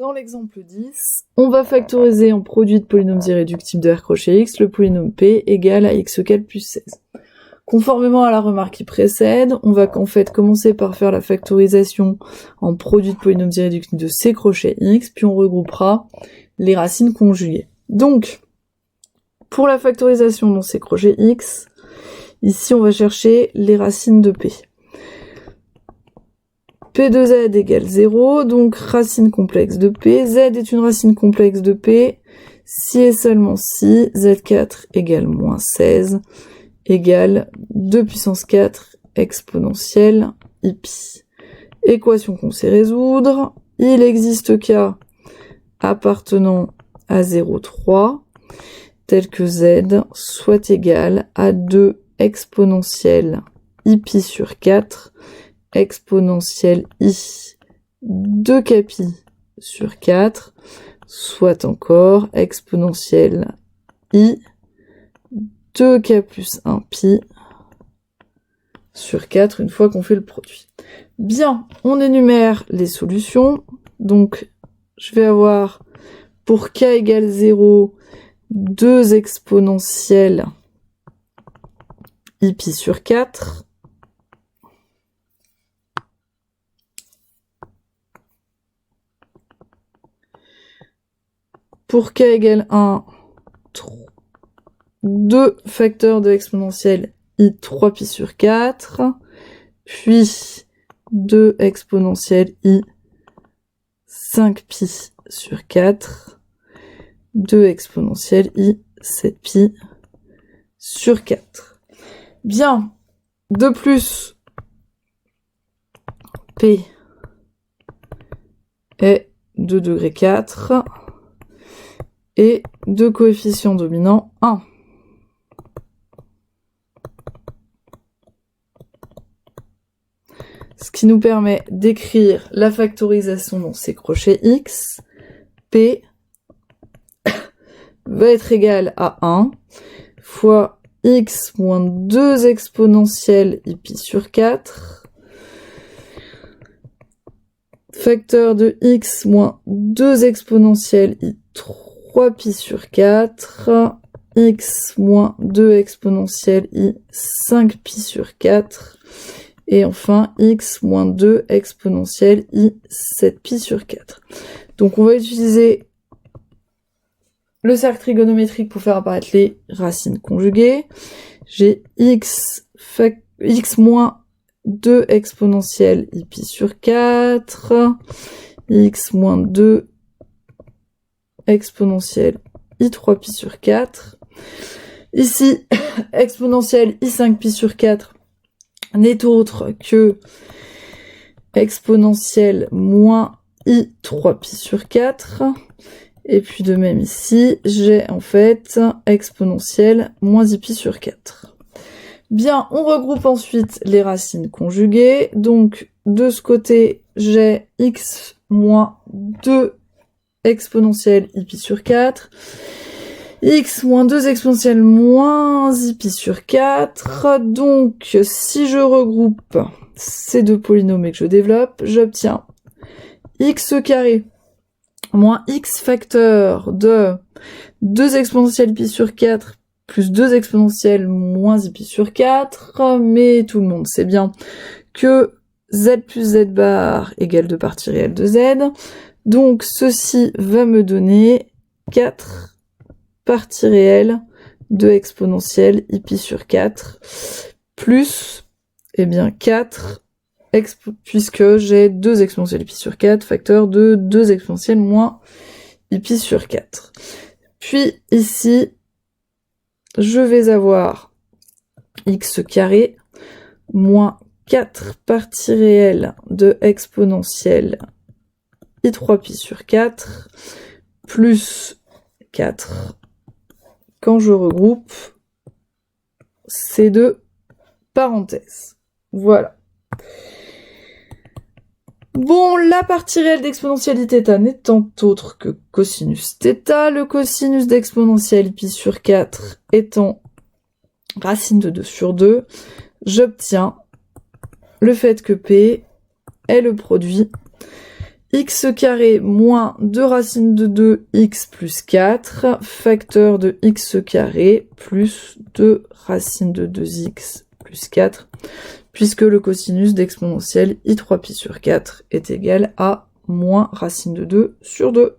Dans l'exemple 10, on va factoriser en produit de polynômes irréductibles de R crochet X le polynôme P égale à x égale plus 16. Conformément à la remarque qui précède, on va en fait commencer par faire la factorisation en produit de polynômes irréductibles de C crochet X, puis on regroupera les racines conjuguées. Donc, pour la factorisation dans C crochet X, ici on va chercher les racines de P. P de Z égale 0, donc racine complexe de P. Z est une racine complexe de P, si et seulement si Z4 égale moins 16 égale 2 puissance 4 exponentielle I-pi. Équation qu'on sait résoudre. Il existe cas appartenant à 0,3 tel que Z soit égal à 2 exponentielle I-pi sur 4 exponentielle I 2 capi sur 4, soit encore exponentielle I 2k plus 1 pi sur 4 une fois qu'on fait le produit. Bien, on énumère les solutions. Donc, je vais avoir pour k égale 0, 2 exponentielles I pi sur 4. Pour k égale 1, 2 facteurs de exponentielle I 3pi sur 4, puis 2 exponentielle I 5pi sur 4, 2 exponentielle I 7pi sur 4. Bien, de plus, P est de degré 4 et de coefficient dominant 1. Ce qui nous permet d'écrire la factorisation dans C crochet X. P va être égal à 1 fois X moins 2 exponentielle I pi sur 4. Facteur de X moins 2 exponentielle I 3pi sur 4. X moins 2 exponentielle I 5pi sur 4. Et enfin, x moins 2 exponentielle I 7pi sur 4. Donc on va utiliser le cercle trigonométrique pour faire apparaître les racines conjuguées. J'ai x moins 2 exponentielle I pi sur 4, x moins 2 exponentielle I 3pi sur 4. Ici, exponentielle I 5pi sur 4 n'est autre que exponentielle moins I 3pi sur 4. Et puis de même ici, j'ai en fait exponentielle moins I pi sur 4. Bien, on regroupe ensuite les racines conjuguées. Donc, de ce côté, j'ai x moins 2 exponentielle I pi sur 4. X moins 2 exponentielle moins I pi sur 4. Donc, si je regroupe ces deux polynômes et que je développe, j'obtiens x carré moins x facteur de 2 exponentielle pi sur 4 plus 2 exponentielle moins I pi sur 4. Mais tout le monde sait bien que z plus z bar égale 2 parties réelles de z. Donc, ceci va me donner 4 partie réelle de exponentielle I pi sur 4 plus, eh bien, 4, puisque j'ai 2 exponentielles I pi sur 4, facteur de 2 exponentielles moins I pi sur 4. Puis, ici, je vais avoir x carré moins 4 parties réelles de exponentielle I 3pi sur 4 plus 4 quand je regroupe ces deux parenthèses. Voilà. Bon, la partie réelle d'exponentielle θ n'étant autre que cosinus θ, le cosinus d'exponentielle I pi sur 4 étant racine de 2 sur 2, j'obtiens le fait que P est le produit x carré moins 2 racines de 2 x plus 4, facteur de x carré plus 2 racines de 2x plus 4, puisque le cosinus d'exponentielle i3pi sur 4 est égal à moins racine de 2 sur 2.